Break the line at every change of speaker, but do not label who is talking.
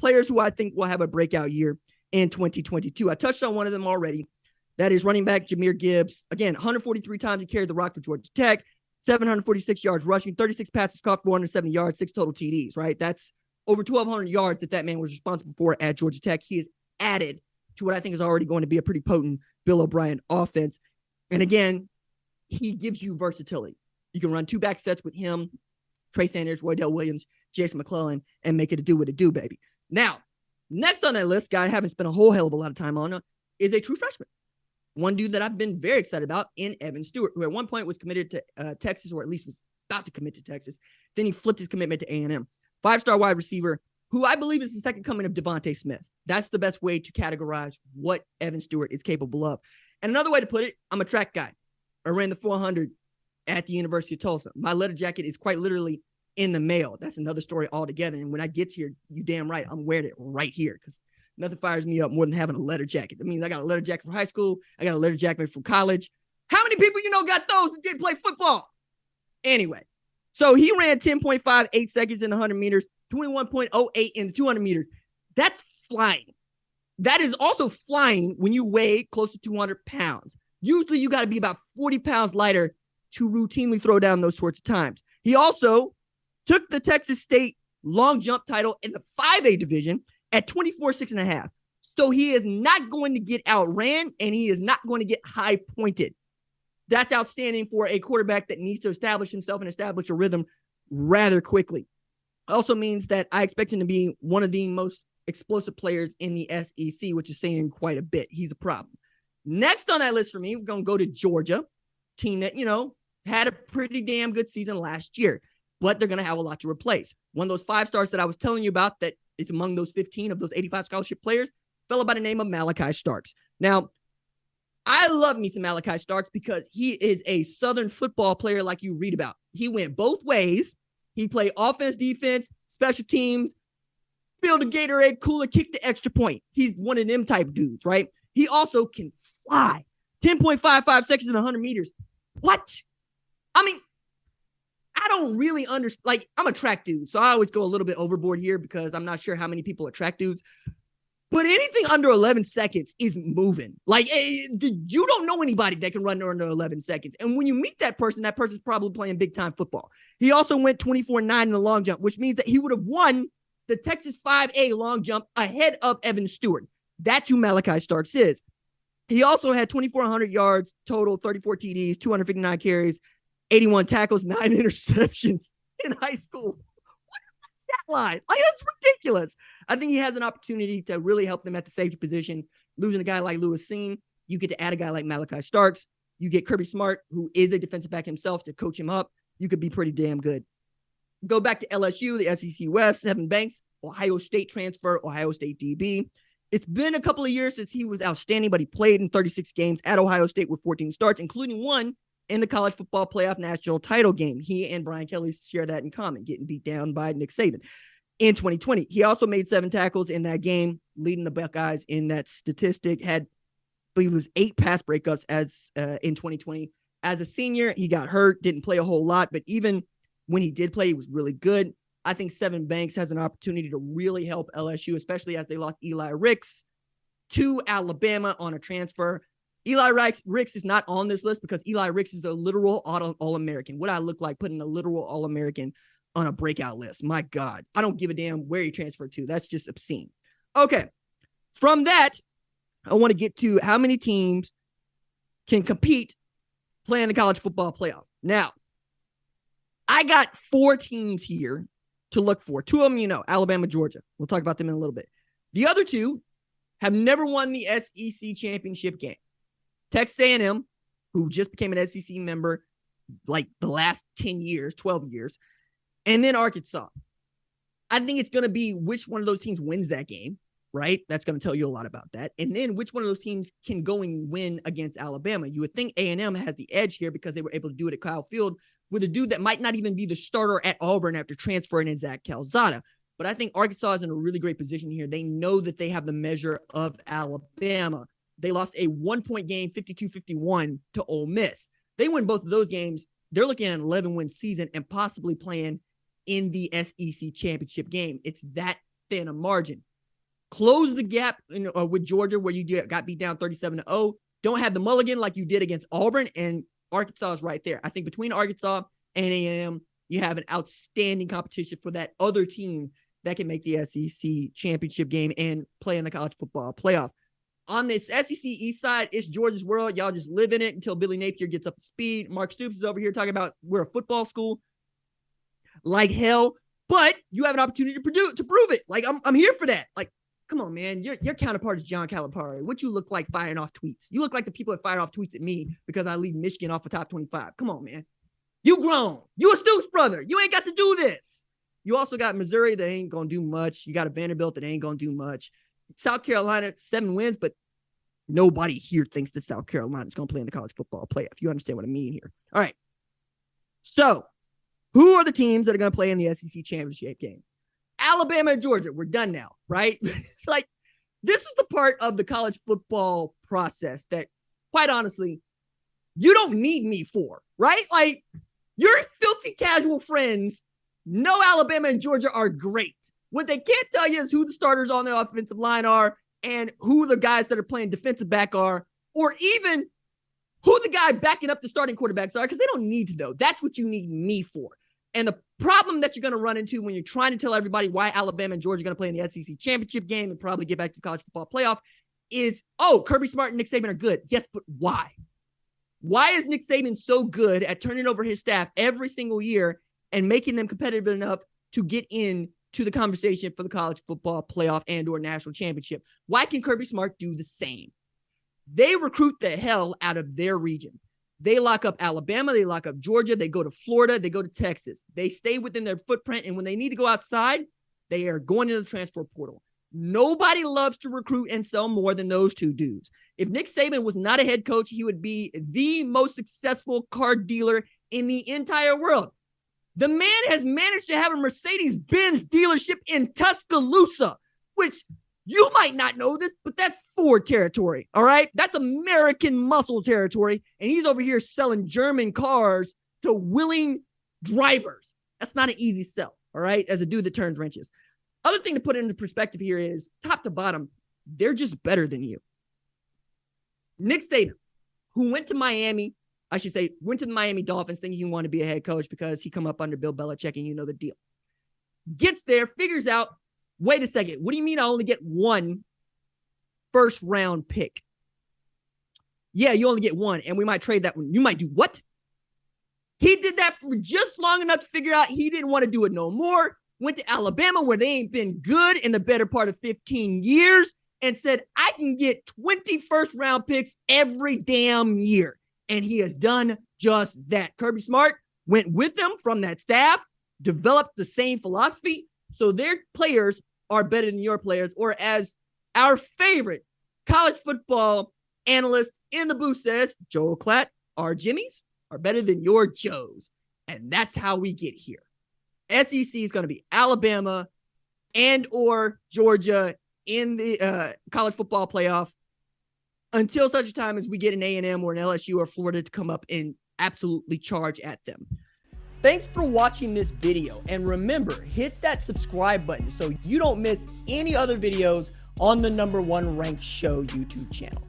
players who I think will have a breakout year in 2022. I touched on one of them already. That is running back Jahmyr Gibbs. Again, 143 times he carried the rock for Georgia Tech, 746 yards rushing, 36 passes caught, 470 yards, 6 total TDs, right? That's over 1,200 yards that man was responsible for at Georgia Tech. He is added to what I think is already going to be a pretty potent Bill O'Brien offense. And again, he gives you versatility. You can run 2 back sets with him, Trey Sanders, Roydell Williams, Jason McClellan, and make it a do what it do, baby. Now, next on that list, guy I haven't spent a whole hell of a lot of time on, is a true freshman. One dude that I've been very excited about in Evan Stewart, who at one point was committed to Texas, or at least was about to commit to Texas. Then he flipped his commitment to A&M. 5-star wide receiver, who I believe is the second coming of Devontae Smith. That's the best way to categorize what Evan Stewart is capable of. And another way to put it, I'm a track guy. I ran the 400 at the University of Tulsa. My letter jacket is quite literally in the mail. That's another story altogether. And when I get here, you damn right, I'm wearing it right here because nothing fires me up more than having a letter jacket. That means I got a letter jacket from high school. I got a letter jacket from college. How many people got those that didn't play football? Anyway, so he ran 10.58 seconds in the 100 meters, 21.08 in the 200 meters. That's flying. That is also flying when you weigh close to 200 pounds. Usually you got to be about 40 pounds lighter to routinely throw down those sorts of times. He also took the Texas State long jump title in the 5A division at 24.6.5. So he is not going to get outran, and he is not going to get high pointed. That's outstanding for a quarterback that needs to establish himself and establish a rhythm rather quickly. Also means that I expect him to be one of the most explosive players in the SEC, which is saying quite a bit. He's a problem. Next on that list for me, we're going to go to Georgia, team that, had a pretty damn good season last year, but they're going to have a lot to replace. One of those 5 stars that I was telling you about, that it's among those 15 of those 85 scholarship players, fellow by the name of Malachi Starks. Now, I love me some Malachi Starks because he is a Southern football player like you read about. He went both ways. He played offense, defense, special teams, build a Gatorade cooler, kick the extra point. He's one of them type dudes, right? He also can fly. 10.55 seconds in 100 meters. What? I mean, I don't really understand. Like, I'm a track dude, so I always go a little bit overboard here because I'm not sure how many people are track dudes. But anything under 11 seconds is moving. Like, you don't know anybody that can run under 11 seconds. And when you meet that person's probably playing big-time football. He also went 24.9 in the long jump, which means that he would have won the Texas 5A long jump ahead of Evan Stewart. That's who Malachi Starks is. He also had 2,400 yards total, 34 TDs, 259 carries, 81 tackles, 9 interceptions in high school. What is that line? Like, that's ridiculous. I think he has an opportunity to really help them at the safety position. Losing a guy like Lewis Seen, you get to add a guy like Malachi Starks. You get Kirby Smart, who is a defensive back himself, to coach him up. You could be pretty damn good. Go back to LSU, the SEC West, Sevyn Banks, Ohio State transfer, Ohio State DB. It's been a couple of years since he was outstanding, but he played in 36 games at Ohio State with 14 starts, including one in the college football playoff national title game. He and Brian Kelly share that in common, getting beat down by Nick Saban in 2020. He also made 7 tackles in that game, leading the Buckeyes in that statistic. Had, I believe it was 8 pass breakups as in 2020. As a senior, he got hurt, didn't play a whole lot, but even when he did play, he was really good. I think Sevyn Banks has an opportunity to really help LSU, especially as they lost Eli Ricks to Alabama on a transfer. Eli Ricks is not on this list because Eli Ricks is a literal All-American. What I look like putting a literal All-American on a breakout list. My God, I don't give a damn where he transferred to. That's just obscene. Okay, from that, I want to get to how many teams can compete playing the college football playoff. Now, I got 4 teams here to look for. 2 of them, Alabama, Georgia. We'll talk about them in a little bit. The other 2 have never won the SEC championship game. Texas A&M, who just became an SEC member like the last 10 years, 12 years, and then Arkansas. I think it's going to be which one of those teams wins that game, right? That's going to tell you a lot about that. And then which one of those teams can go and win against Alabama. You would think A&M has the edge here because they were able to do it at Kyle Field with a dude that might not even be the starter at Auburn after transferring in Zach Calzada. But I think Arkansas is in a really great position here. They know that they have the measure of Alabama. They lost a 1-point game, 52-51 to Ole Miss. They win both of those games. They're looking at an 11-win season and possibly playing in the SEC championship game. It's that thin a margin. close the gap with Georgia where you got beat down 37-0. Don't have the mulligan like you did against Auburn, and Arkansas is right there. I think between Arkansas and A&M, you have an outstanding competition for that other team that can make the SEC championship game and play in the college football playoff. On this SEC East side, it's Georgia's world. Y'all just live in it until Billy Napier gets up to speed. Mark Stoops is over here talking about we're a football school like hell, but you have an opportunity to prove it. Like, I'm here for that. Like, come on, man. Your counterpart is John Calipari. What you look like firing off tweets? You look like the people that fire off tweets at me because I leave Michigan off the top 25. Come on, man. You grown. You a Stoops brother. You ain't got to do this. You also got Missouri that ain't going to do much. You got a Vanderbilt that ain't going to do much. South Carolina, 7 wins, but nobody here thinks that South Carolina is going to play in the college football playoff. You understand what I mean here. All right. So, who are the teams that are going to play in the SEC championship game? Alabama and Georgia. We're done now, right? Like, this is the part of the college football process that, quite honestly, you don't need me for, right? Like, your filthy casual friends know Alabama and Georgia are great. What they can't tell you is who the starters on their offensive line are and who the guys that are playing defensive back are, or even who the guy backing up the starting quarterbacks are, because they don't need to know. That's what you need me for. And the problem that you're going to run into when you're trying to tell everybody why Alabama and Georgia are going to play in the SEC championship game and probably get back to the college football playoff is, oh, Kirby Smart and Nick Saban are good. Yes, but why? Why is Nick Saban so good at turning over his staff every single year and making them competitive enough to get in to the conversation for the college football playoff and or national championship? Why can Kirby Smart do the same? They recruit the hell out of their region. They lock up Alabama. They lock up Georgia. They go to Florida. They go to Texas. They stay within their footprint. And when they need to go outside, they are going into the transfer portal. Nobody loves to recruit and sell more than those two dudes. If Nick Saban was not a head coach, he would be the most successful car dealer in the entire world. The man has managed to have a Mercedes-Benz dealership in Tuscaloosa, which you might not know this, but that's Ford territory, all right? That's American muscle territory, and he's over here selling German cars to willing drivers. That's not an easy sell, all right, as a dude that turns wrenches. Other thing to put into perspective here is, top to bottom, they're just better than you. Nick Saban, who went to Miami, I should say, went to the Miami Dolphins thinking he wanted to be a head coach because he come up under Bill Belichick and you know the deal. Gets there, figures out, wait a second, what do you mean I only get one first-round pick? Yeah, you only get one, and we might trade that one. You might do what? He did that for just long enough to figure out he didn't want to do it no more. Went to Alabama where they ain't been good in the better part of 15 years and said, I can get 20 first-round picks every damn year. And he has done just that. Kirby Smart went with them from that staff, developed the same philosophy, so their players are better than your players, or as our favorite college football analyst in the booth says, Joe Klatt, our Jimmies are better than your Joes. And that's how we get here. SEC is going to be Alabama and or Georgia in the college football playoff until such a time as we get an A&M or an LSU or Florida to come up and absolutely charge at them. Thanks for watching this video. And remember, hit that subscribe button so you don't miss any other videos on the #1 ranked show YouTube channel.